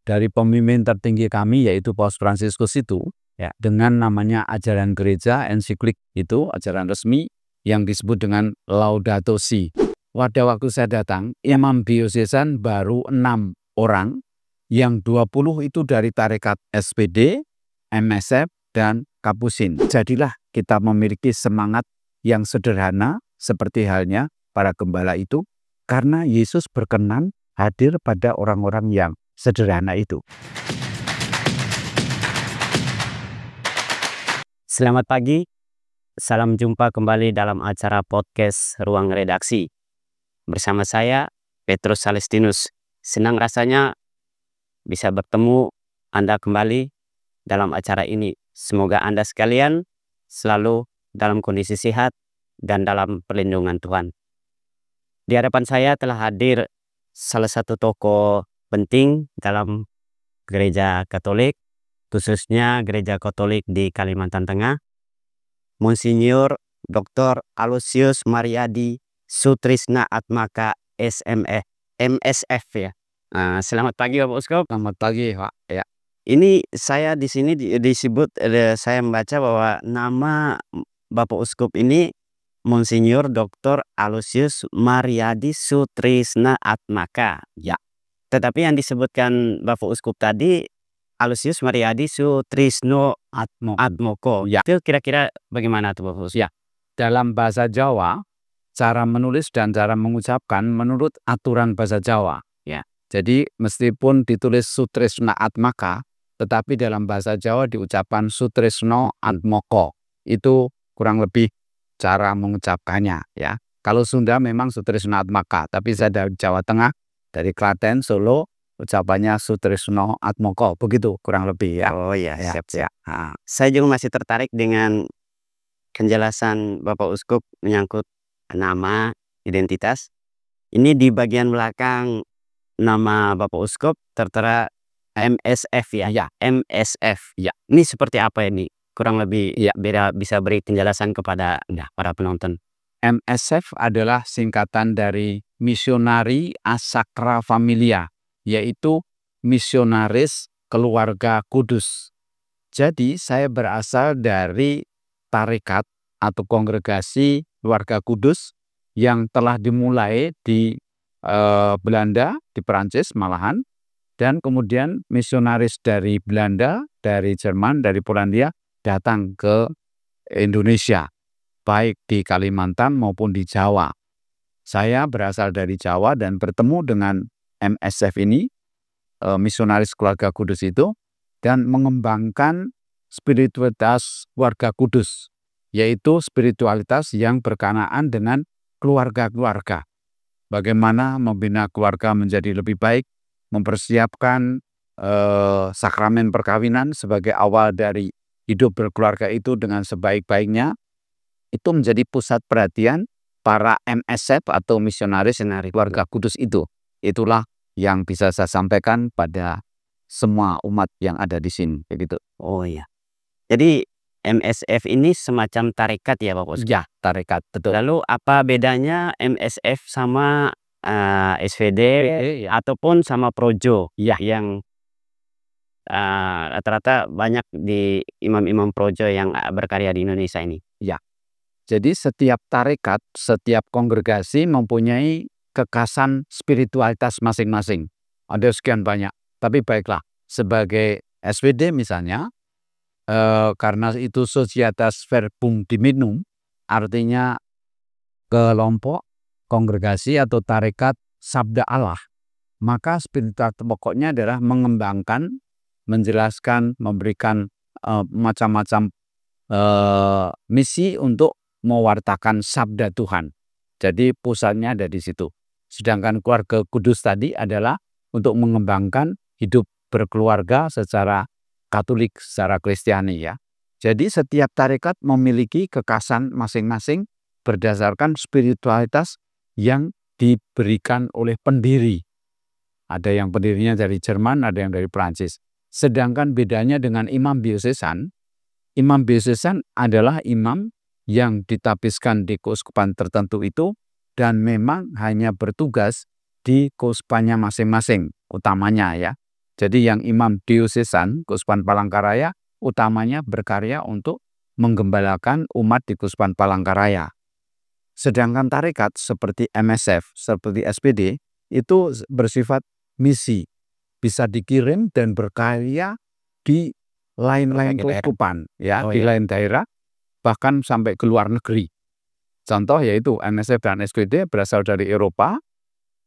dari pemimpin tertinggi kami yaitu Paus Fransiskus itu ya, dengan namanya ajaran gereja ensiklik itu ajaran resmi yang disebut dengan Laudato Si. Pada waktu saya datang, imam diosesan baru 6 orang, yang 20 itu dari tarekat SPD, MSF, dan Kapusin. Jadilah kita memiliki semangat yang sederhana seperti halnya para gembala itu, karena Yesus berkenan hadir pada orang-orang yang sederhana itu. Selamat pagi, salam jumpa kembali dalam acara podcast Ruang Redaksi. Bersama saya, Petrus Salestinus. Senang rasanya bisa bertemu Anda kembali dalam acara ini. Semoga Anda sekalian selalu dalam kondisi sehat dan dalam perlindungan Tuhan. Di hadapan saya telah hadir salah satu tokoh penting dalam gereja Katolik, khususnya gereja Katolik di Kalimantan Tengah, Monsinyur Dr. Aloysius Mariadi Sutrisna Atmaka MSF ya. Selamat pagi Bapak Uskup. Selamat pagi Pak. Ya. Ini saya di sini disebut, saya membaca bahwa nama Bapak Uskup ini Monsinyur Dr. Aloysius Mariadi Sutrisna Atmaka. Ya. Tetapi yang disebutkan Bapak Uskup tadi Aloysius Mariadi Sutrisno Atmoko. Ya. Itu kira-kira bagaimana tuh Bapak Uskup? Ya. Dalam bahasa Jawa, cara menulis dan cara mengucapkan menurut aturan bahasa Jawa. Ya. Jadi meskipun ditulis Sutrisna Atmaka, tetapi dalam bahasa Jawa diucapkan Sutrisno Atmoko. Itu kurang lebih cara mengucapkannya ya. Kalau Sunda memang Sutrisno Atmaka, tapi saya dari Jawa Tengah, dari Klaten, Solo, ucapannya Sutrisno Atmoko. Begitu kurang lebih ya. Oh ya, ya, siap. ya. Saya juga masih tertarik dengan penjelasan Bapak Uskup menyangkut nama, identitas. Ini di bagian belakang nama Bapak Uskup tertera MSF ya. Ya. MSF. Ya. Ini seperti apa ini? Kurang lebih ya. Bisa beri penjelasan kepada para penonton. MSF adalah singkatan dari Missionari a Sacra Familia, yaitu misionaris keluarga kudus. Jadi saya berasal dari tarekat atau kongregasi keluarga kudus yang telah dimulai di Belanda, di Perancis malahan, dan kemudian misionaris dari Belanda, dari Jerman, dari Polandia datang ke Indonesia, baik di Kalimantan maupun di Jawa. Saya berasal dari Jawa dan bertemu dengan MSF ini, misionaris keluarga kudus itu, dan mengembangkan spiritualitas keluarga kudus, yaitu spiritualitas yang berkenaan dengan keluarga-keluarga. Bagaimana membina keluarga menjadi lebih baik, mempersiapkan sakramen perkawinan sebagai awal dari hidup berkeluarga itu dengan sebaik-baiknya, itu menjadi pusat perhatian para MSF atau misionaris keluarga kudus itu. Itulah yang bisa saya sampaikan pada semua umat yang ada di sini, begitu. Oh iya. Jadi MSF ini semacam tarekat ya Bapak Uskup? Ya, tarekat, betul. Lalu apa bedanya MSF sama SVD ataupun sama Projo yang rata-rata banyak di imam-imam Projo yang berkarya di Indonesia ini? Ya. Jadi setiap tarekat, setiap kongregasi mempunyai kekasan spiritualitas masing-masing. Ada sekian banyak. Tapi baiklah, sebagai SVD misalnya, karena itu Societas Verbum Divinum, artinya kelompok, kongregasi atau tarekat Sabda Allah, maka spiritualitas pokoknya adalah mengembangkan, menjelaskan, memberikan macam-macam misi untuk mewartakan sabda Tuhan. Jadi pusatnya ada di situ. Sedangkan keluarga kudus tadi adalah untuk mengembangkan hidup berkeluarga secara Katolik, secara Kristiani ya. Jadi setiap tarekat memiliki kekasan masing-masing berdasarkan spiritualitas yang diberikan oleh pendiri. Ada yang pendirinya dari Jerman, ada yang dari Prancis. Sedangkan bedanya dengan imam diosesan adalah imam yang ditapiskan di keuskupan tertentu itu dan memang hanya bertugas di keuskupannya masing-masing utamanya ya. Jadi yang imam diosesan, Keuskupan Palangkaraya, utamanya berkarya untuk menggembalakan umat di Keuskupan Palangkaraya. Sedangkan tarekat seperti MSF, seperti SPD, itu bersifat misi. Bisa dikirim dan berkarya di lain-lain keuskupan, ya, di lain daerah, bahkan sampai ke luar negeri. Contoh yaitu MSF dan SPD berasal dari Eropa,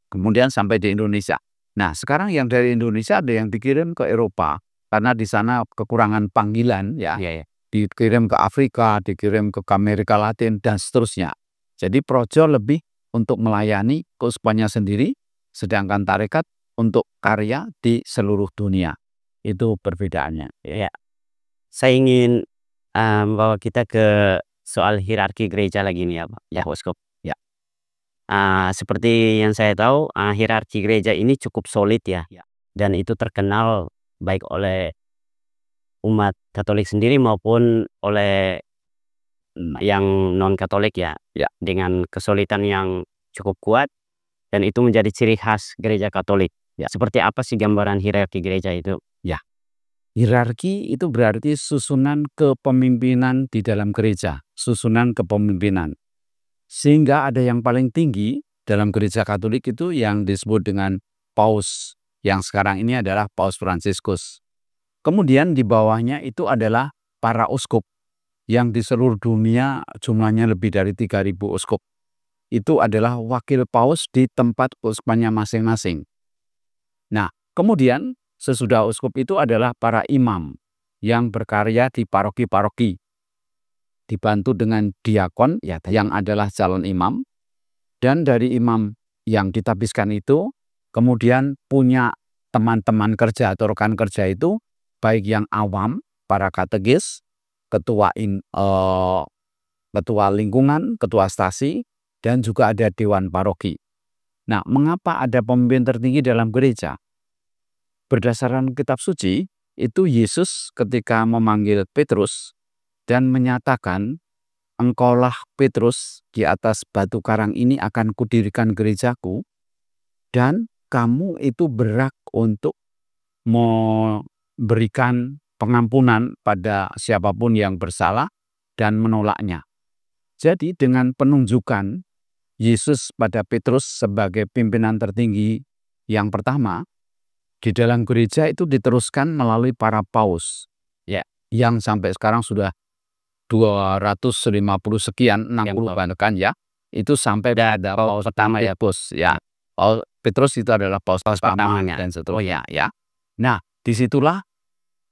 kemudian sampai di Indonesia. Nah, sekarang yang dari Indonesia ada yang dikirim ke Eropa, karena di sana kekurangan panggilan, ya. Dikirim ke Afrika, dikirim ke Amerika Latin, dan seterusnya. Jadi projo lebih untuk melayani keuskupannya sendiri, sedangkan tarekat untuk karya di seluruh dunia. Itu perbedaannya. Ya, saya ingin bawa kita ke soal hierarki gereja lagi nih ya Pak, ya Uskup. Ya. Seperti yang saya tahu, hierarki gereja ini cukup solid ya. Ya. Dan itu terkenal baik oleh umat Katolik sendiri maupun oleh yang non-Katolik ya. Dengan kesulitan yang cukup kuat, dan itu menjadi ciri khas gereja Katolik. Seperti apa sih gambaran hierarki gereja itu? Hierarki itu berarti susunan kepemimpinan di dalam gereja, susunan kepemimpinan. Sehingga ada yang paling tinggi dalam gereja Katolik itu yang disebut dengan Paus, yang sekarang ini adalah Paus Fransiskus. Kemudian di bawahnya itu adalah para uskup, yang di seluruh dunia jumlahnya lebih dari 3.000 uskup. Itu adalah wakil paus di tempat keuskupannya masing-masing. Nah, kemudian sesudah uskup itu adalah para imam yang berkarya di paroki-paroki. Dibantu dengan diakon yang adalah calon imam. Dan dari imam yang ditabiskan itu, kemudian punya teman-teman kerja atau rekan kerja itu, baik yang awam, para katekis, ketua lingkungan, ketua stasi, dan juga ada dewan paroki. Nah, mengapa ada pemimpin tertinggi dalam gereja? Berdasarkan kitab suci, itu Yesus ketika memanggil Petrus dan menyatakan, "Engkaulah Petrus, di atas batu karang ini akan kudirikan gerejaku, dan kamu itu berhak untuk memberikan pengampunan pada siapapun yang bersalah dan menolaknya." Jadi dengan penunjukan Yesus pada Petrus sebagai pimpinan tertinggi yang pertama, di dalam gereja itu diteruskan melalui para paus, yang sampai sekarang sudah 250 sekian, 60 bahkan ya, itu sampai pada paus pertama ya, Paus ya. Paus Petrus itu adalah paus pertamanya dan seterusnya ya. Nah, disitulah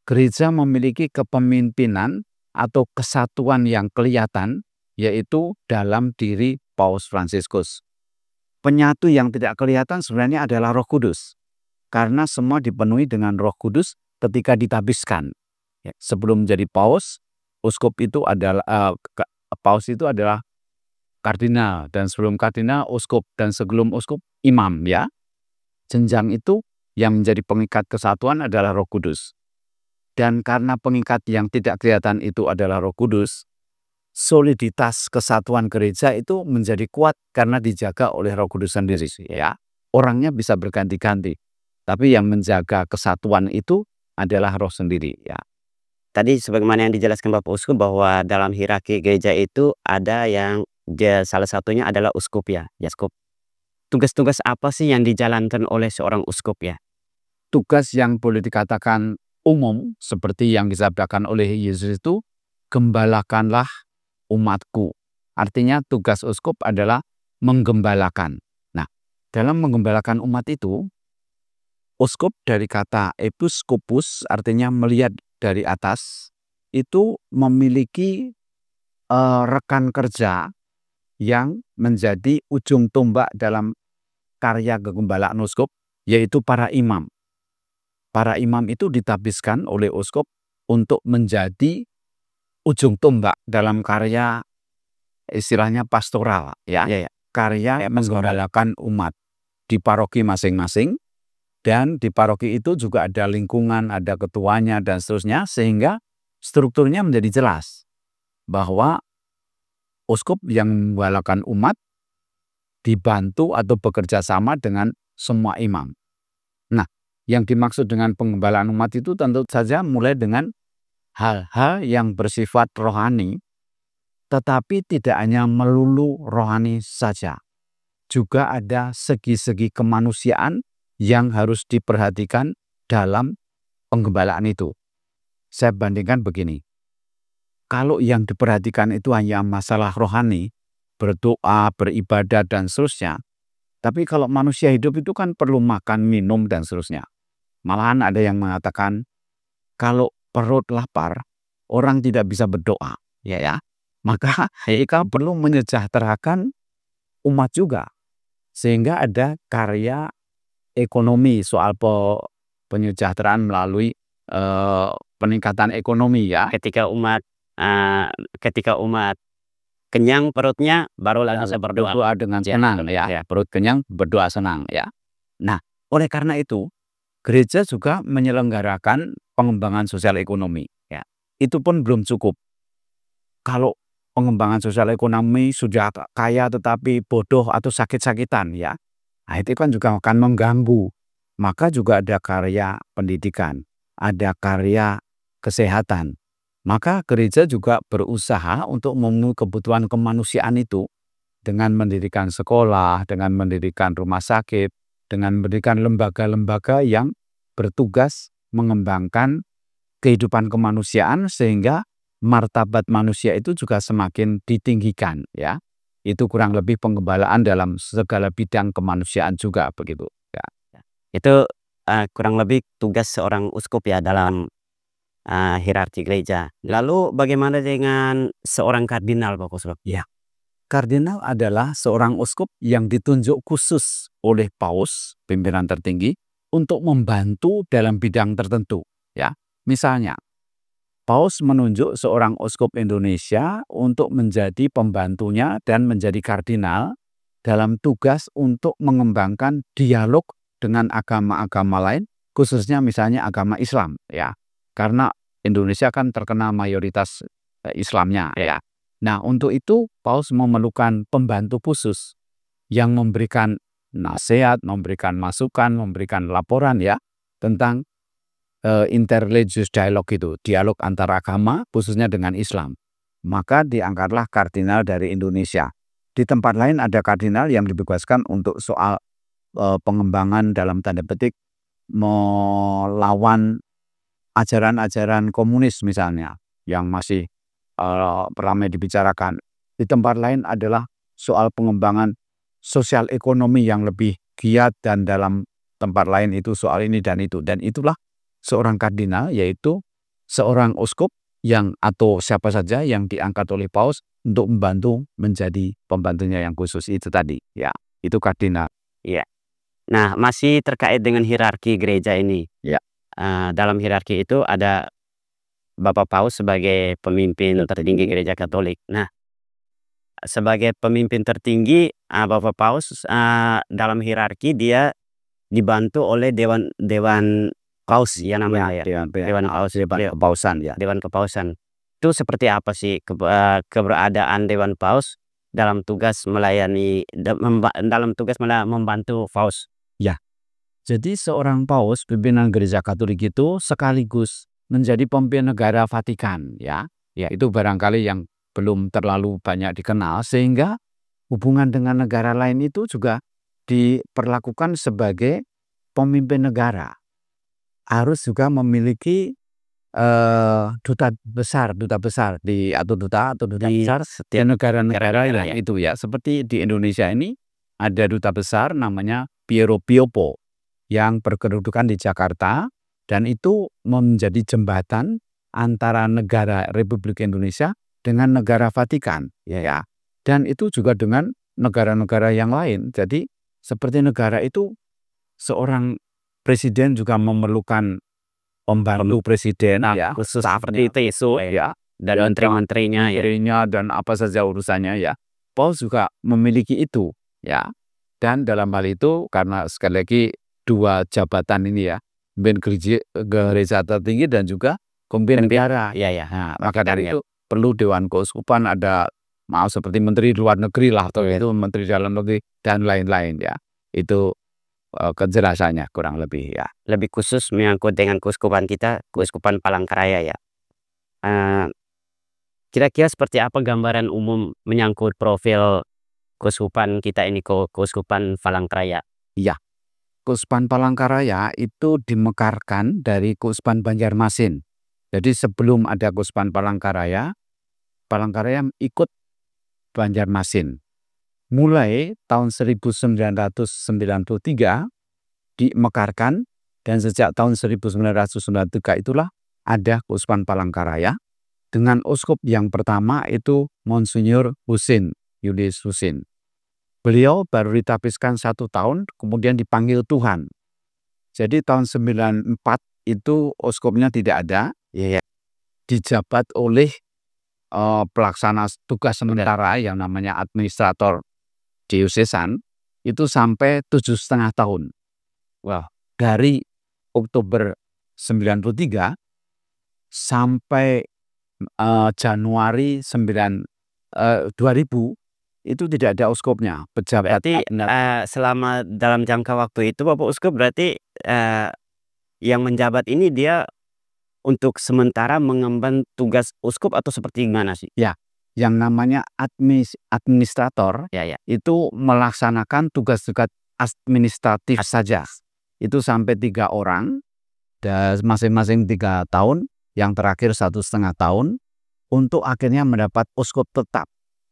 gereja memiliki kepemimpinan atau kesatuan yang kelihatan, yaitu dalam diri Paus Fransiskus. Penyatu yang tidak kelihatan sebenarnya adalah Roh Kudus. Karena semua dipenuhi dengan Roh Kudus ketika ditabiskan. Sebelum menjadi paus, uskup itu adalah paus itu adalah kardinal, dan sebelum kardinal uskup, dan sebelum uskup imam ya. Jenjang itu yang menjadi pengikat kesatuan adalah Roh Kudus. Dan karena pengikat yang tidak kelihatan itu adalah Roh Kudus, soliditas kesatuan gereja itu menjadi kuat karena dijaga oleh Roh Kudus sendiri ya. Orangnya bisa berganti-ganti, tapi yang menjaga kesatuan itu adalah Roh sendiri ya. Tadi sebagaimana yang dijelaskan Bapak Uskup bahwa dalam hierarki gereja itu ada yang salah satunya adalah uskup ya, Uskup. Tugas-tugas apa sih yang dijalankan oleh seorang uskup ya? Tugas yang boleh dikatakan umum seperti yang disabdakan oleh Yesus itu, gembalakanlah umatku. Artinya tugas uskup adalah menggembalakan. Nah, dalam menggembalakan umat itu, uskup dari kata episkopus artinya melihat dari atas, itu memiliki rekan kerja yang menjadi ujung tombak dalam karya kegembalaan uskup, yaitu para imam. Para imam itu ditabiskan oleh uskup untuk menjadi ujung tombak dalam karya istilahnya pastoral ya. Karya menggembalakan umat di paroki masing-masing. Dan di paroki itu juga ada lingkungan, ada ketuanya, dan seterusnya, sehingga strukturnya menjadi jelas bahwa uskup yang menggembalakan umat dibantu atau bekerja sama dengan semua imam. Nah, Yang dimaksud dengan penggembalaan umat itu tentu saja mulai dengan hal-hal yang bersifat rohani, tetapi tidak hanya melulu rohani saja. Juga ada segi-segi kemanusiaan yang harus diperhatikan dalam penggembalaan itu. Saya bandingkan begini. Kalau yang diperhatikan itu hanya masalah rohani, berdoa, beribadah, dan seterusnya. Tapi kalau manusia hidup itu kan perlu makan, minum, dan seterusnya. Malahan ada yang mengatakan, kalau perut lapar, orang tidak bisa berdoa. Ya. Maka kita perlu menyejahterakan umat juga. Sehingga ada karya ekonomi soal penyejahteraan melalui peningkatan ekonomi ya. Ketika umat kenyang perutnya, barulah bisa berdoa. Berdoa dengan senang ya. Perut kenyang, berdoa senang ya. Nah, oleh karena itu, gereja juga menyelenggarakan pengembangan sosial ekonomi. Ya. Itu pun belum cukup. Kalau pengembangan sosial ekonomi sudah kaya tetapi bodoh atau sakit-sakitan ya, nah itu kan juga akan mengganggu. Maka juga ada karya pendidikan, ada karya kesehatan. Maka gereja juga berusaha untuk memenuhi kebutuhan kemanusiaan itu dengan mendirikan sekolah, dengan mendirikan rumah sakit, dengan mendirikan lembaga-lembaga yang bertugas mengembangkan kehidupan kemanusiaan sehingga martabat manusia itu juga semakin ditinggikan ya. Itu kurang lebih penggembalaan dalam segala bidang kemanusiaan juga begitu ya. Itu kurang lebih tugas seorang uskup ya dalam hierarki gereja. Lalu bagaimana dengan seorang kardinal, Pak Kuslo? Ya. Kardinal adalah seorang uskup yang ditunjuk khusus oleh paus, pimpinan tertinggi, untuk membantu dalam bidang tertentu ya. Misalnya paus menunjuk seorang uskup Indonesia untuk menjadi pembantunya dan menjadi kardinal dalam tugas untuk mengembangkan dialog dengan agama-agama lain, khususnya misalnya agama Islam ya. Karena Indonesia kan terkena mayoritas Islamnya ya. Nah, untuk itu paus memerlukan pembantu khusus yang memberikan nasihat, memberikan masukan, memberikan laporan ya tentang interreligious dialog itu, dialog antara agama khususnya dengan Islam. Maka diangkatlah kardinal dari Indonesia. Di tempat lain ada kardinal yang dibebaskan untuk soal pengembangan dalam tanda petik melawan ajaran-ajaran komunis misalnya yang masih ramai dibicarakan. Di tempat lain adalah soal pengembangan sosial ekonomi yang lebih giat dan dalam tempat lain itu soal ini dan itu. Dan itulah seorang kardinal, yaitu seorang uskup yang atau siapa saja yang diangkat oleh paus untuk membantu menjadi pembantunya yang khusus itu tadi. Ya, itu kardinal. Iya. Nah, masih terkait dengan hierarki gereja ini. Ya. Dalam hierarki itu ada Bapak Paus sebagai pemimpin tertinggi gereja Katolik. Nah, sebagai pemimpin tertinggi, Bapak Paus dalam hierarki dia dibantu oleh dewan paus ya namanya ya. Dewan paus, dewan kepausan ya. Dewan kepausan. Itu seperti apa sih keberadaan dewan paus dalam tugas melayani dalam tugas membantu paus? Ya. Jadi seorang paus pimpinan gereja Katolik itu sekaligus menjadi pemimpin negara Vatikan ya. Ya, itu barangkali yang belum terlalu banyak dikenal sehingga hubungan dengan negara lain itu juga diperlakukan sebagai pemimpin negara. Harus juga memiliki duta besar atau duta besar setiap negara-negara ya. Itu ya. Seperti di Indonesia ini ada duta besar namanya Piero Piopo yang berkedudukan di Jakarta dan itu menjadi jembatan antara negara Republik Indonesia dengan negara Vatikan ya. Dan itu juga dengan negara-negara yang lain. Jadi seperti negara itu seorang presiden juga memerlukan pembantu presiden ya, khusus seperti itu ya, dan menteri-menterinya dan apa saja urusannya ya. Paus juga memiliki itu ya. Dan dalam hal itu karena sekali lagi dua jabatan ini ya, pemimpin gereja tertinggi dan juga pemimpin negara. Nah, maka dari itu perlu dewan keuskupan, ada seperti menteri luar negeri lah atau itu menteri dalam negeri dan lain-lain ya. Itu kejelasannya kurang lebih ya. Lebih khusus menyangkut dengan keuskupan kita, Keuskupan Palangkaraya ya. Kira-kira seperti apa gambaran umum menyangkut profil keuskupan kita ini, Keuskupan Palangkaraya? Iya, Keuskupan Palangkaraya itu dimekarkan dari Keuskupan Banjarmasin. Jadi sebelum ada Keuskupan Palangkaraya, Palangkaraya ikut Banjarmasin. Mulai tahun 1993 dimekarkan, dan sejak tahun 1993 itulah ada Keuskupan Palangkaraya dengan uskup yang pertama itu Monsinyur Husin, Julius Husin. Beliau baru ditapiskan 1 tahun, kemudian dipanggil Tuhan. Jadi tahun 94 itu uskupnya tidak ada, dijabat oleh pelaksana tugas sementara yang namanya administrator diosesan itu sampai 7,5 tahun. Wah, Dari Oktober 93 sampai Januari 2000 itu tidak ada uskupnya. Pejabat berarti selama dalam jangka waktu itu Bapak Uskup berarti yang menjabat ini dia untuk sementara mengemban tugas uskup atau seperti gimana sih? yang namanya administrator Ya. itu melaksanakan tugas-tugas administratif saja. Itu sampai 3 orang, dan masing-masing 3 tahun, yang terakhir 1,5 tahun, untuk akhirnya mendapat uskup tetap.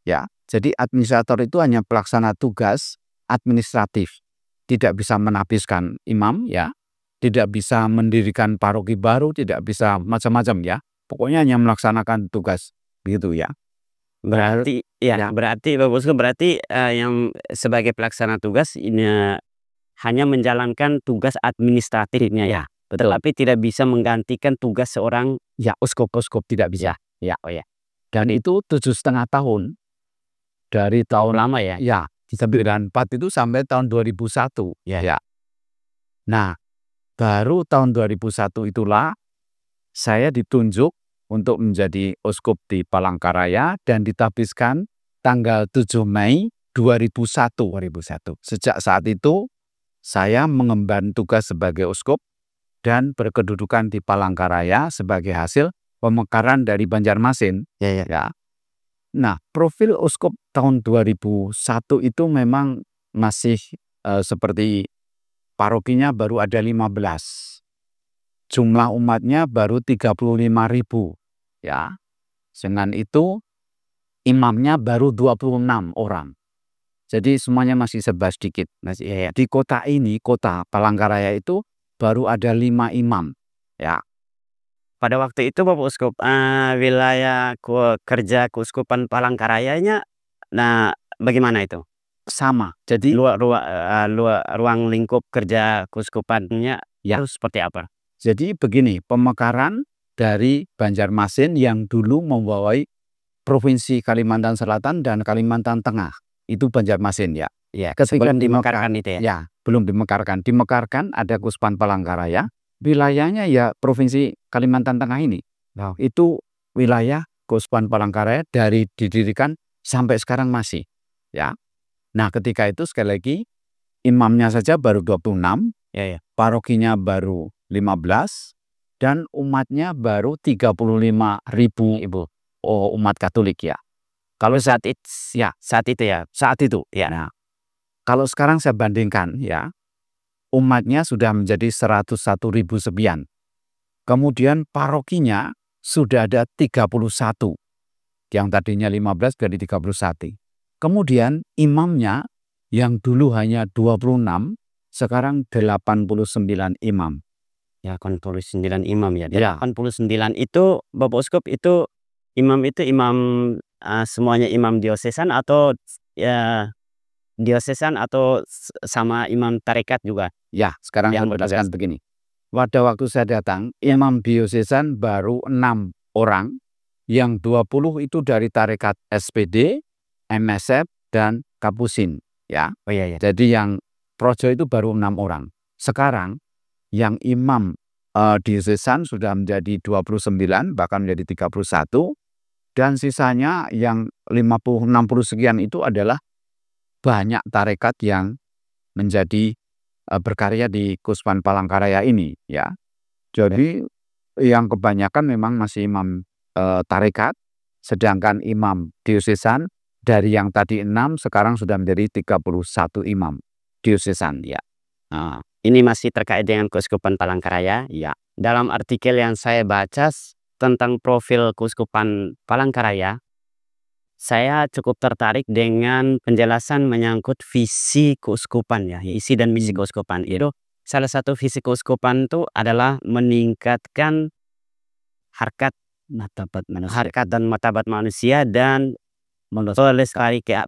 Ya, jadi administrator itu hanya pelaksana tugas administratif, tidak bisa menapiskan imam, ya, tidak bisa mendirikan paroki baru, tidak bisa macam-macam ya. Pokoknya hanya melaksanakan tugas begitu ya. Berarti berarti Bapak Uskup berarti yang sebagai pelaksana tugas ini hanya menjalankan tugas administratifnya ya. Betul. Tetapi tidak bisa menggantikan tugas seorang Uskup tidak bisa. Oh ya. Dan itu 7,5 tahun. Dari tahun Lama ya. Ya, 94 itu sampai tahun 2001. Ya. Nah, baru tahun 2001 itulah saya ditunjuk untuk menjadi uskup di Palangkaraya dan ditapiskan tanggal 7 Mei 2001. Sejak saat itu saya mengemban tugas sebagai uskup dan berkedudukan di Palangkaraya sebagai hasil pemekaran dari Banjarmasin. Ya. Nah, profil uskup tahun 2001 itu memang masih seperti parokinya baru ada 15. Jumlah umatnya baru 35.000. Ya. Dengan itu imamnya baru 26 orang. Jadi semuanya masih serba sedikit. Di kota ini, kota Palangkaraya itu baru ada 5 imam. Ya. Pada waktu itu Bapak Uskup wilayah kerja Keuskupan Palangkarayanya bagaimana itu? Sama. Jadi ruang lingkup kerja keuskupannya itu seperti apa? Jadi begini, pemekaran dari Banjarmasin yang dulu membawahi Provinsi Kalimantan Selatan dan Kalimantan Tengah. Itu Banjarmasin ya. Ketika dimekarkan itu ya? Ya, belum dimekarkan. Dimekarkan ada Keuskupan Palangkaraya. Wilayahnya ya Provinsi Kalimantan Tengah ini. Nah, itu wilayah Keuskupan Palangkaraya dari didirikan sampai sekarang masih. Ya. Nah, ketika itu sekali lagi imamnya saja baru 26. Parokinya baru 15 dan umatnya baru 35.000 umat Katolik ya. Kalau saat itu ya. Nah, kalau sekarang saya bandingkan ya, umatnya sudah menjadi 101.000 sekian. Kemudian parokinya sudah ada 31. Yang tadinya 15 jadi 31. Kemudian imamnya yang dulu hanya 26, sekarang 89 imam. 89 imam ya. 89 itu Bapak Uskup itu imam semuanya imam diosesan atau diosesan atau sama imam tarekat juga? Ya, sekarang yang berdasarkan begini. Pada waktu saya datang, imam diosesan baru 6 orang, yang 20 itu dari tarekat SPD, MSF, dan Kapusin. Ya. Jadi yang projo itu baru 6 orang. Sekarang yang imam diosesan sudah menjadi 29, bahkan menjadi 31, dan sisanya yang 50-60 sekian itu adalah banyak tarekat yang menjadi berkarya di Keuskupan Palangkaraya ini ya. Jadi yang kebanyakan memang masih imam tarekat, sedangkan imam diosesan dari yang tadi 6 sekarang sudah menjadi 31 imam diosesan ya. Nah, ini masih terkait dengan Keuskupan Palangkaraya. Ya. Dalam artikel yang saya baca tentang profil Keuskupan Palangkaraya, saya cukup tertarik dengan penjelasan menyangkut visi keuskupan ya, isi dan misi keuskupan. Itu salah satu visi keuskupan itu adalah meningkatkan harkat dan martabat manusia dan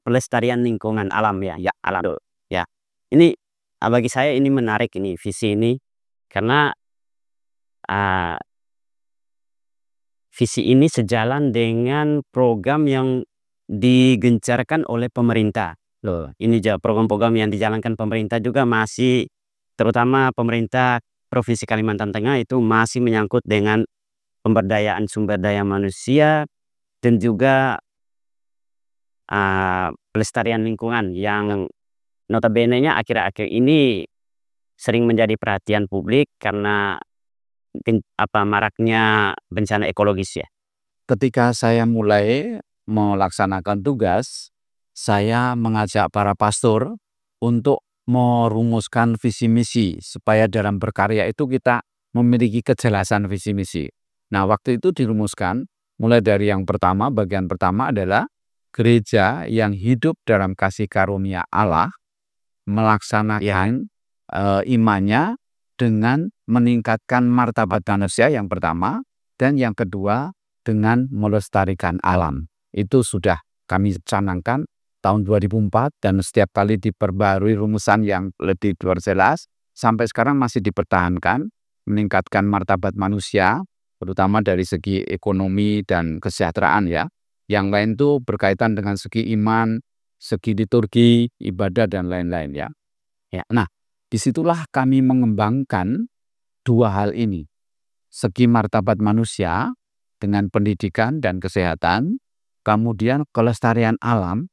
pelestarian lingkungan alam ya, alam tuh, ya. Ini bagi saya ini menarik ini visi ini karena visi ini sejalan dengan program yang digencarkan oleh pemerintah. Loh, ini program-program yang dijalankan pemerintah juga masih, terutama pemerintah Provinsi Kalimantan Tengah itu masih menyangkut dengan pemberdayaan sumber daya manusia dan juga pelestarian lingkungan yang notabene-nya akhir-akhir ini sering menjadi perhatian publik karena maraknya bencana ekologis ya. Ketika saya mulai melaksanakan tugas, saya mengajak para pastor untuk merumuskan visi misi supaya dalam berkarya itu kita memiliki kejelasan visi misi. Nah, waktu itu dirumuskan mulai dari yang pertama, bagian pertama adalah gereja yang hidup dalam kasih karunia Allah melaksanakan imannya dengan meningkatkan martabat manusia yang pertama, dan yang kedua dengan melestarikan alam. Itu sudah kami canangkan tahun 2004 dan setiap kali diperbarui rumusan yang lebih jelas, sampai sekarang masih dipertahankan, meningkatkan martabat manusia, terutama dari segi ekonomi dan kesejahteraan ya. Yang lain itu berkaitan dengan segi iman, segi liturgi, ibadah dan lain-lain ya. Nah, disitulah kami mengembangkan dua hal ini. Segi martabat manusia dengan pendidikan dan kesehatan, kemudian kelestarian alam,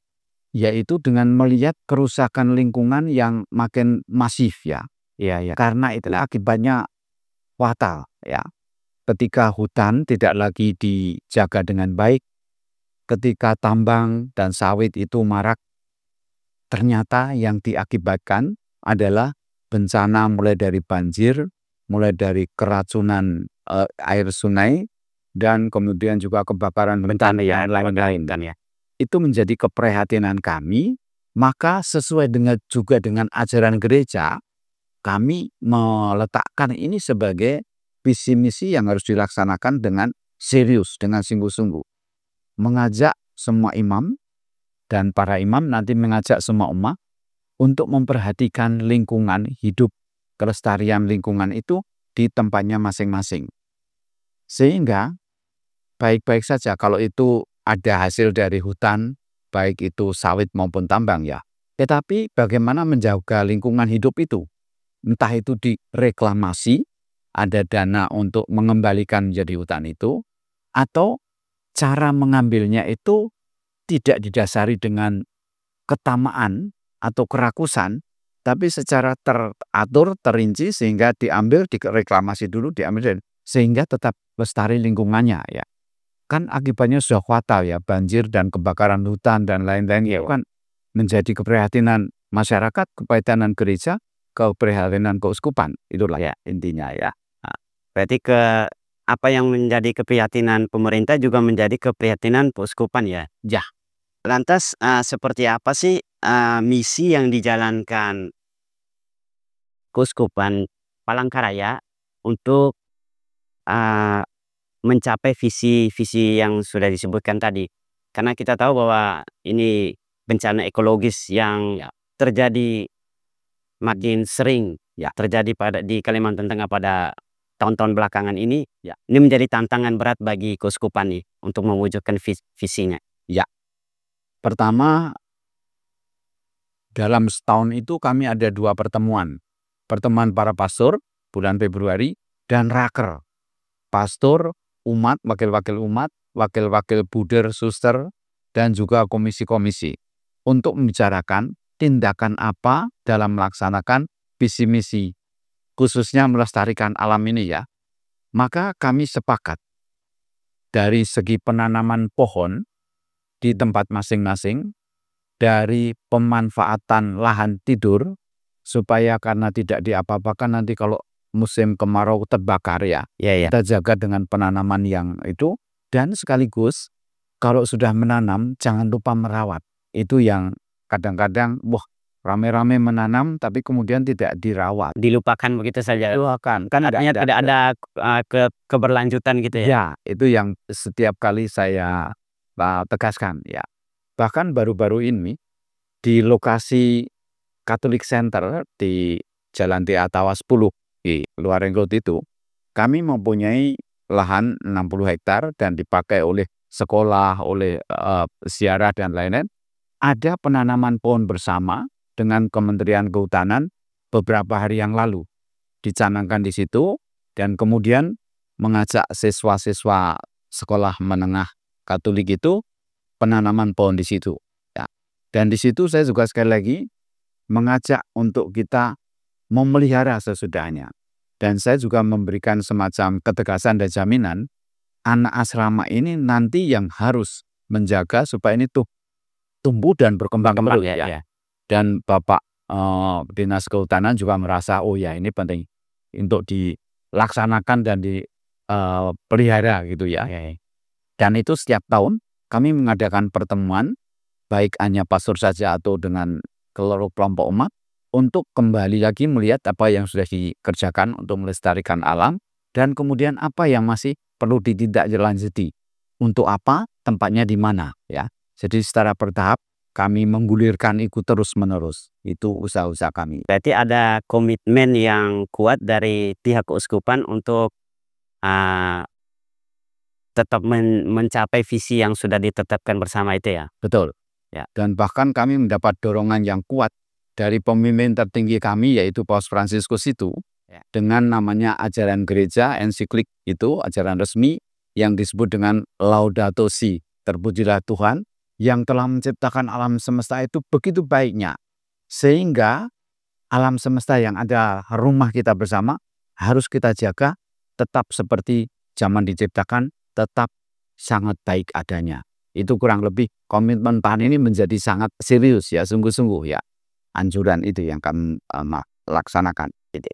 yaitu dengan melihat kerusakan lingkungan yang makin masif ya. Karena itulah akibatnya fatal ya. Ketika hutan tidak lagi dijaga dengan baik, ketika tambang dan sawit itu marak, ternyata yang diakibatkan adalah bencana mulai dari banjir, mulai dari keracunan air sungai, dan kemudian juga kebakaran hutan dan lain-lain ya. Itu menjadi keprihatinan kami, maka sesuai juga dengan ajaran gereja, kami meletakkan ini sebagai visi misi yang harus dilaksanakan dengan serius, dengan sungguh-sungguh. Mengajak semua imam, dan para imam nanti mengajak semua umat untuk memperhatikan lingkungan hidup, kelestarian lingkungan itu di tempatnya masing-masing. Sehingga baik-baik saja kalau itu ada hasil dari hutan, baik itu sawit maupun tambang ya. Tetapi bagaimana menjaga lingkungan hidup itu? Entah itu direklamasi, ada dana untuk mengembalikan menjadi hutan itu, atau cara mengambilnya itu tidak didasari dengan ketamaan atau kerakusan, tapi secara teratur, terinci sehingga diambil, direklamasi dulu, diambil sehingga tetap lestari lingkungannya ya. Kan akibatnya sudah fatal ya, banjir dan kebakaran hutan dan lain-lain ya, kan menjadi keprihatinan masyarakat, keprihatinan gereja, keprihatinan keuskupan. Itulah ya intinya ya. Nah, berarti apa yang menjadi keprihatinan pemerintah juga menjadi keprihatinan keuskupan ya. Lantas seperti apa sih misi yang dijalankan Keuskupan Palangkaraya untuk mencapai visi-visi yang sudah disebutkan tadi? Karena kita tahu bahwa ini bencana ekologis yang terjadi makin sering terjadi di Kalimantan Tengah pada tahun-tahun belakangan ini. Ini menjadi tantangan berat bagi keuskupan nih untuk mewujudkan visinya. Pertama, dalam setahun itu kami ada 2 pertemuan. Pertemuan para pastor bulan Februari dan raker. Pastor, umat, wakil-wakil umat, wakil-wakil buder, suster, dan juga komisi-komisi untuk membicarakan tindakan apa dalam melaksanakan visi misi khususnya melestarikan alam ini ya, maka kami sepakat dari segi penanaman pohon di tempat masing-masing, dari pemanfaatan lahan tidur supaya karena tidak diapa-apakan nanti kalau musim kemarau terbakar ya. Kita jaga dengan penanaman yang itu, dan sekaligus kalau sudah menanam jangan lupa merawat. Itu yang kadang-kadang rame-rame menanam tapi kemudian tidak dirawat. Dilupakan begitu saja. Dilupakan. Kan artinya tidak ada keberlanjutan gitu ya. Ya, itu yang setiap kali saya tegaskan ya. Bahkan baru-baru ini di lokasi Catholic Center di Jalan Tia Tawa 10 di Luaring Road itu, kami mempunyai lahan 60 hektar dan dipakai oleh sekolah, oleh ziarah dan lain-lain. Ada penanaman pohon bersama dengan Kementerian Kehutanan beberapa hari yang lalu. Dicanangkan di situ dan kemudian mengajak siswa-siswa sekolah menengah Katolik itu penanaman pohon di situ. Ya. Dan di situ saya juga sekali lagi mengajak untuk kita memelihara sesudahnya. Dan saya juga memberikan semacam ketegasan dan jaminan anak asrama ini nanti yang harus menjaga supaya ini tumbuh dan berkembang kembali ya. Dan Bapak Dinas Kehutanan juga merasa ya ini penting untuk dilaksanakan dan dipelihara gitu ya. Dan itu setiap tahun kami mengadakan pertemuan baik hanya pastor saja atau dengan seluruh kelompok umat untuk kembali lagi melihat apa yang sudah dikerjakan untuk melestarikan alam dan kemudian apa yang masih perlu ditindaklanjuti. Untuk apa, tempatnya di mana ya. Jadi secara bertahap kami menggulirkan itu terus-menerus. Itu usaha-usaha kami. Berarti ada komitmen yang kuat dari pihak keuskupan untuk tetap mencapai visi yang sudah ditetapkan bersama itu ya? Betul. Ya. Dan bahkan kami mendapat dorongan yang kuat dari pemimpin tertinggi kami yaitu Paus Fransiskus itu dengan namanya ajaran gereja, ensiklik itu, ajaran resmi yang disebut dengan Laudato Si, terpujilah Tuhan, yang telah menciptakan alam semesta itu begitu baiknya. Sehingga alam semesta yang ada rumah kita bersama harus kita jaga tetap seperti zaman diciptakan, tetap sangat baik adanya. Itu kurang lebih komitmen Tuhan ini menjadi sangat serius ya, sungguh-sungguh ya. Anjuran itu yang kami laksanakan.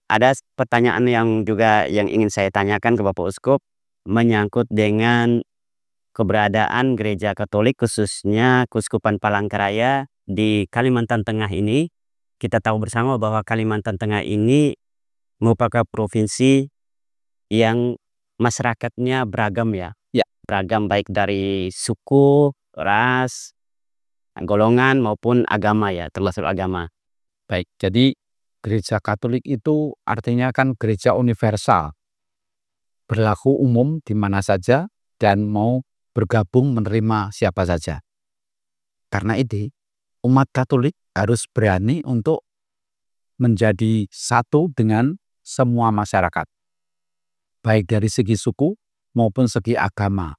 Ada pertanyaan yang juga yang ingin saya tanyakan ke Bapak Uskup menyangkut dengan keberadaan gereja Katolik khususnya Keuskupan Palangkaraya di Kalimantan Tengah ini. Kita tahu bersama bahwa Kalimantan Tengah ini merupakan provinsi yang masyarakatnya beragam ya. Beragam baik dari suku, ras, golongan maupun agama ya, termasuk agama. Baik, jadi gereja Katolik itu artinya kan gereja universal. Berlaku umum di mana saja dan mau bergabung menerima siapa saja. Karena itu, umat Katolik harus berani untuk menjadi satu dengan semua masyarakat. Baik dari segi suku maupun segi agama.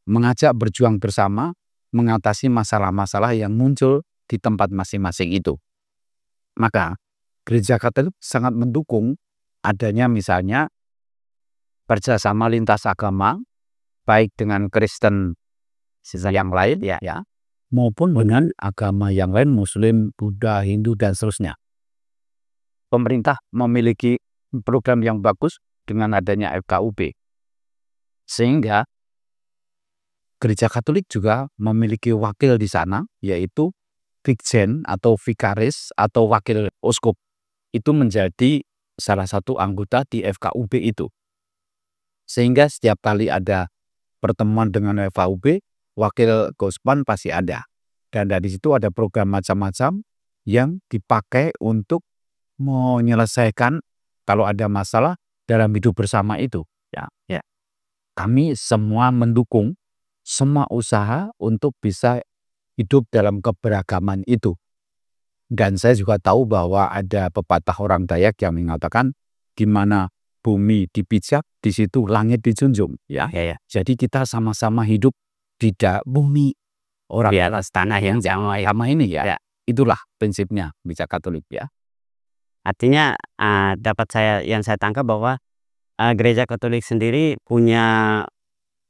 Mengajak berjuang bersama mengatasi masalah-masalah yang muncul di tempat masing-masing itu. Maka gereja Katolik sangat mendukung adanya misalnya kerjasama lintas agama baik dengan Kristen yang lain ya maupun dengan agama yang lain, Muslim, Buddha, Hindu dan seterusnya. Pemerintah memiliki program yang bagus dengan adanya FKUB. Sehingga gereja Katolik juga memiliki wakil di sana yaitu Vikjen atau Vikaris atau wakil uskup. Itu menjadi salah satu anggota di FKUB itu. Sehingga setiap kali ada pertemuan dengan FKUB, wakil keuskupan pasti ada. Dan dari situ ada program macam-macam yang dipakai untuk menyelesaikan kalau ada masalah dalam hidup bersama itu. Ya. Kami semua mendukung semua usaha untuk bisa hidup dalam keberagaman itu. Dan saya juga tahu bahwa ada pepatah orang Dayak yang mengatakan di mana bumi dipijak, di situ langit dijunjung. Ya. Jadi kita sama-sama hidup di bumi orang di atas tanah yang sama ini ya. Itulah prinsipnya gereja Katolik ya. Artinya, yang saya tangkap bahwa, Gereja Katolik sendiri punya,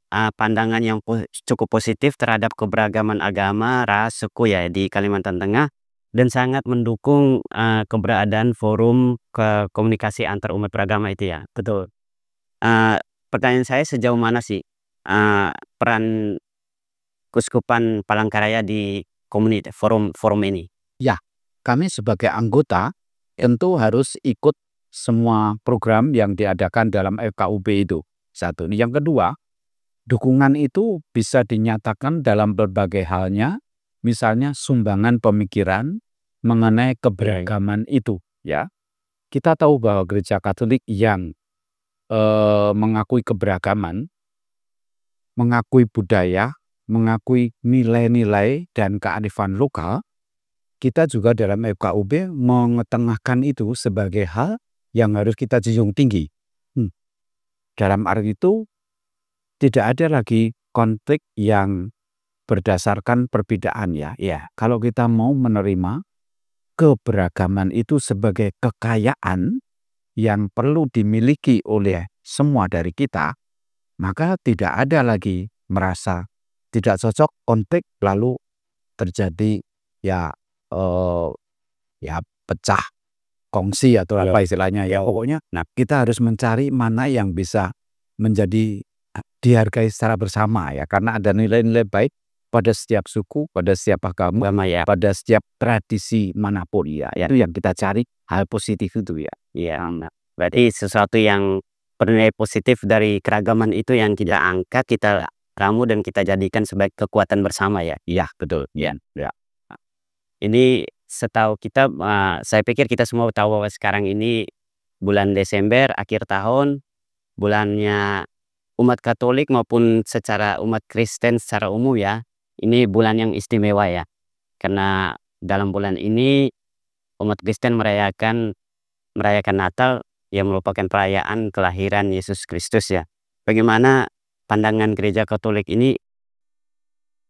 pandangan yang cukup positif terhadap keberagaman agama, ras, suku ya di Kalimantan Tengah, dan sangat mendukung, keberadaan forum komunikasi antar umat beragama itu ya. Betul. Pertanyaan saya, sejauh mana sih, peran Keuskupan Palangkaraya di forum ini? Ya, kami sebagai anggota tentu harus ikut semua program yang diadakan dalam FKUP itu. Satu. Yang kedua, dukungan itu bisa dinyatakan dalam berbagai halnya, misalnya sumbangan pemikiran mengenai keberagaman itu. Ya, kita tahu bahwa Gereja Katolik yang mengakui keberagaman, mengakui budaya, mengakui nilai-nilai dan kearifan lokal, kita juga dalam FKUP mengetengahkan itu sebagai hal yang harus kita junjung tinggi. Dalam arti itu, tidak ada lagi konflik yang berdasarkan perbedaan ya. Kalau kita mau menerima keberagaman itu sebagai kekayaan yang perlu dimiliki oleh semua dari kita, maka tidak ada lagi merasa tidak cocok, konflik, lalu terjadi pecah kongsi atau apa istilahnya ya. Pokoknya kita harus mencari mana yang bisa menjadi dihargai secara bersama ya, karena ada nilai-nilai baik pada setiap suku, pada setiap agama, pada setiap tradisi manapun ya. Itu yang kita cari, hal positif itu ya. Berarti sesuatu yang bernilai positif dari keragaman itu yang kita angkat, kita ramu dan kita jadikan sebagai kekuatan bersama ya. Iya, betul. Ya. Ini setahu kita, saya pikir kita semua tahu bahwa sekarang ini bulan Desember, akhir tahun, bulannya umat Katolik maupun secara umat Kristen secara umum ya. Ini bulan yang istimewa ya. Karena dalam bulan ini umat Kristen merayakan Natal yang merupakan perayaan kelahiran Yesus Kristus ya. Bagaimana pandangan Gereja Katolik ini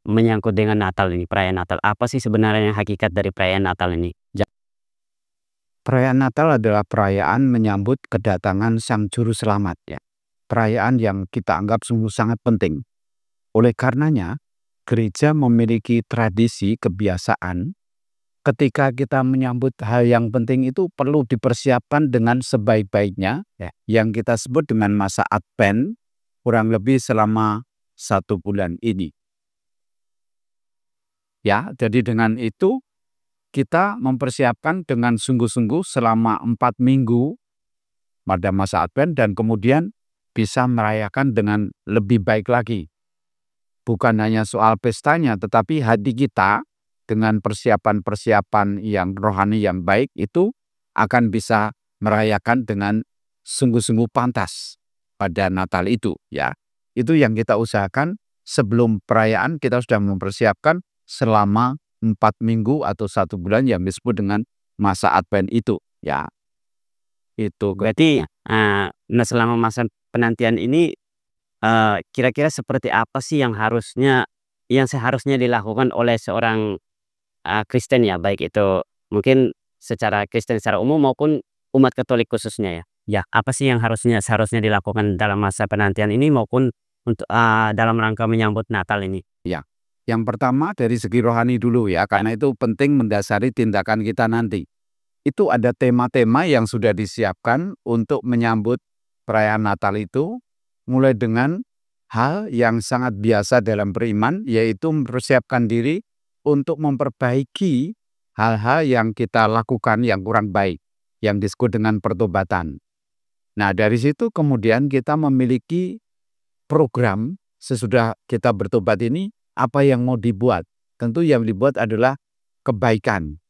menyangkut dengan Natal ini, perayaan Natal? Apa sih sebenarnya hakikat dari perayaan Natal ini? Perayaan Natal adalah perayaan menyambut kedatangan Sang Juru Selamat ya. Perayaan yang kita anggap sungguh sangat penting. Oleh karenanya, gereja memiliki tradisi kebiasaan ketika kita menyambut hal yang penting itu perlu dipersiapkan dengan sebaik-baiknya ya, yang kita sebut dengan masa Advent, kurang lebih selama 1 bulan ini. Ya, jadi dengan itu kita mempersiapkan dengan sungguh-sungguh selama 4 minggu pada masa Advent, dan kemudian bisa merayakan dengan lebih baik lagi. Bukan hanya soal pestanya, tetapi hati kita dengan persiapan-persiapan yang rohani yang baik itu akan bisa merayakan dengan sungguh-sungguh pantas pada Natal itu ya. Itu yang kita usahakan sebelum perayaan, kita sudah mempersiapkan selama 4 minggu atau 1 bulan yang disebut dengan masa Advent itu ya. Itu berarti selama masa penantian ini, kira-kira seperti apa sih yang seharusnya dilakukan oleh seorang Kristen ya, baik itu mungkin secara Kristen secara umum maupun umat Katolik khususnya ya. Apa sih yang seharusnya dilakukan dalam masa penantian ini maupun untuk dalam rangka menyambut Natal ini? Ya, yang pertama dari segi rohani dulu ya, karena itu penting mendasari tindakan kita nanti. Itu ada tema-tema yang sudah disiapkan untuk menyambut perayaan Natal itu, mulai dengan hal yang sangat biasa dalam beriman, yaitu mempersiapkan diri untuk memperbaiki hal-hal yang kita lakukan yang kurang baik, yang disebut dengan pertobatan. Nah, dari situ kemudian kita memiliki program sesudah kita bertobat ini, apa yang mau dibuat. Tentu yang dibuat adalah kebaikan,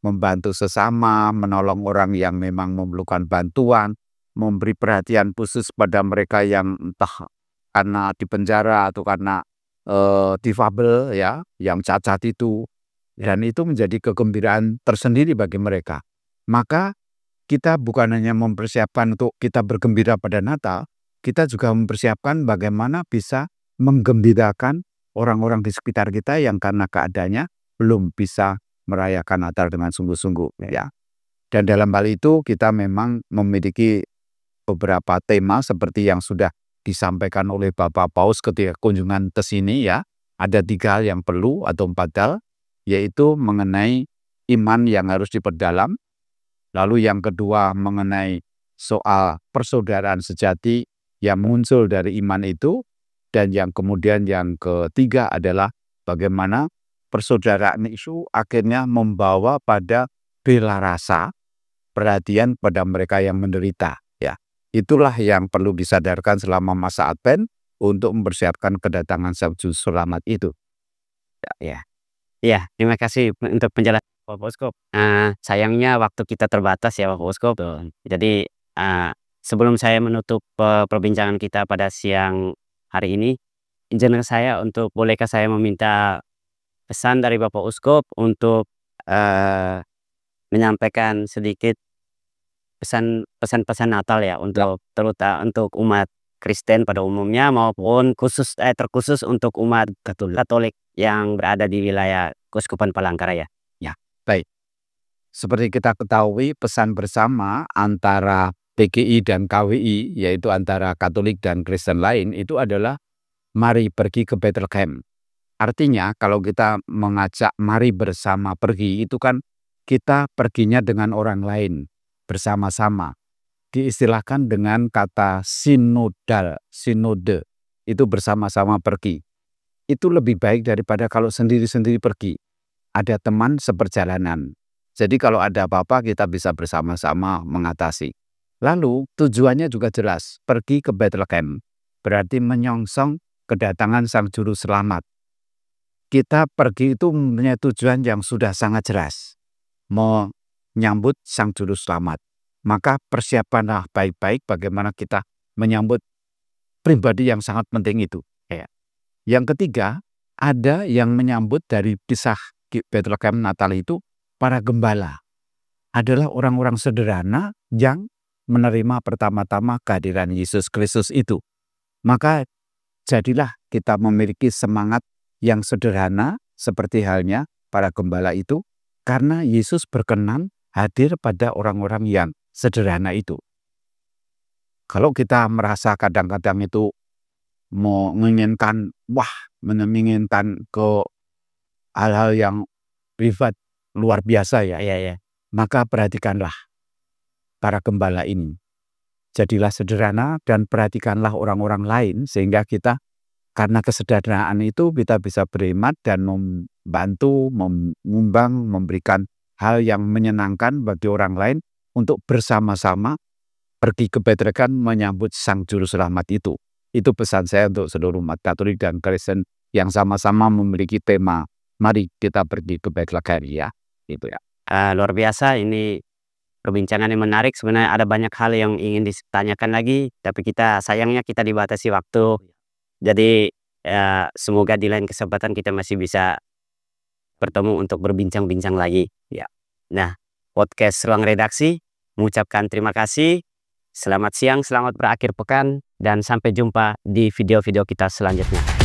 membantu sesama, menolong orang yang memang memerlukan bantuan, memberi perhatian khusus pada mereka yang entah karena di penjara atau karena difabel ya, yang cacat itu, dan itu menjadi kegembiraan tersendiri bagi mereka. Maka kita bukan hanya mempersiapkan untuk kita bergembira pada Natal, kita juga mempersiapkan bagaimana bisa menggembirakan orang-orang di sekitar kita yang karena keadaannya belum bisa merayakan Natal dengan sungguh-sungguh ya. Dan dalam hal itu kita memang memiliki beberapa tema seperti yang sudah disampaikan oleh Bapak Paus ketika kunjungan ke sini ya. Ada 3 hal yang perlu atau 4 hal, yaitu mengenai iman yang harus diperdalam. Lalu yang kedua mengenai soal persaudaraan sejati yang muncul dari iman itu. Dan yang kemudian yang ketiga adalah bagaimana persaudaraan itu akhirnya membawa pada bela rasa, perhatian pada mereka yang menderita. Ya, itulah yang perlu disadarkan selama masa Advent untuk mempersiapkan kedatangan Sang Juru Selamat itu. Ya, ya, terima kasih untuk penjelasan Pak Boskop. Sayangnya waktu kita terbatas ya Pak Boskop. Jadi sebelum saya menutup perbincangan kita pada siang hari ini, izinkan saya untuk bolehkah saya meminta pesan dari Bapak Uskup untuk menyampaikan sedikit pesan-pesan Natal ya untuk terutama untuk umat Kristen pada umumnya maupun terkhusus untuk umat Katolik yang berada di wilayah Keuskupan Palangkaraya. Ya, baik. Seperti kita ketahui, pesan bersama antara PGI dan KWI, yaitu antara Katolik dan Kristen lain, itu adalah mari pergi ke Bethlehem. Artinya kalau kita mengajak mari bersama pergi, itu kan kita perginya dengan orang lain bersama-sama. Diistilahkan dengan kata sinode, itu bersama-sama pergi. Itu lebih baik daripada kalau sendiri-sendiri pergi. Ada teman seperjalanan. Jadi kalau ada apa-apa kita bisa bersama-sama mengatasi. Lalu tujuannya juga jelas, pergi ke Bethlehem. Berarti menyongsong kedatangan Sang Juru Selamat. Kita pergi itu punya tujuan yang sudah sangat jelas. Menyambut Sang Juru Selamat. Maka persiapanlah baik-baik bagaimana kita menyambut pribadi yang sangat penting itu. Yang ketiga, ada yang menyambut dari kisah Bethlehem Natal itu para gembala. Adalah orang-orang sederhana yang menerima pertama-tama kehadiran Yesus Kristus itu. Maka jadilah kita memiliki semangat yang sederhana seperti halnya para gembala itu, karena Yesus berkenan hadir pada orang-orang yang sederhana itu. Kalau kita merasa kadang-kadang itu menginginkan ke hal-hal yang privat luar biasa ya, maka perhatikanlah para gembala ini. Jadilah sederhana dan perhatikanlah orang-orang lain sehingga kita karena kesederhanaan itu kita bisa berhemat dan membantu, menyumbang, memberikan hal yang menyenangkan bagi orang lain untuk bersama-sama pergi ke Bethlehem menyambut Sang Juru Selamat itu. Itu pesan saya untuk seluruh umat Katolik dan Kristen yang sama-sama memiliki tema, mari kita pergi ke Bethlehem ya. Itu ya. Luar biasa, ini perbincangan yang menarik. Sebenarnya ada banyak hal yang ingin ditanyakan lagi, tapi sayangnya kita dibatasi waktu. Jadi semoga di lain kesempatan kita masih bisa bertemu untuk berbincang-bincang lagi. Ya. Nah, podcast Ruang Redaksi mengucapkan terima kasih. Selamat siang, selamat berakhir pekan, dan sampai jumpa di video-video kita selanjutnya.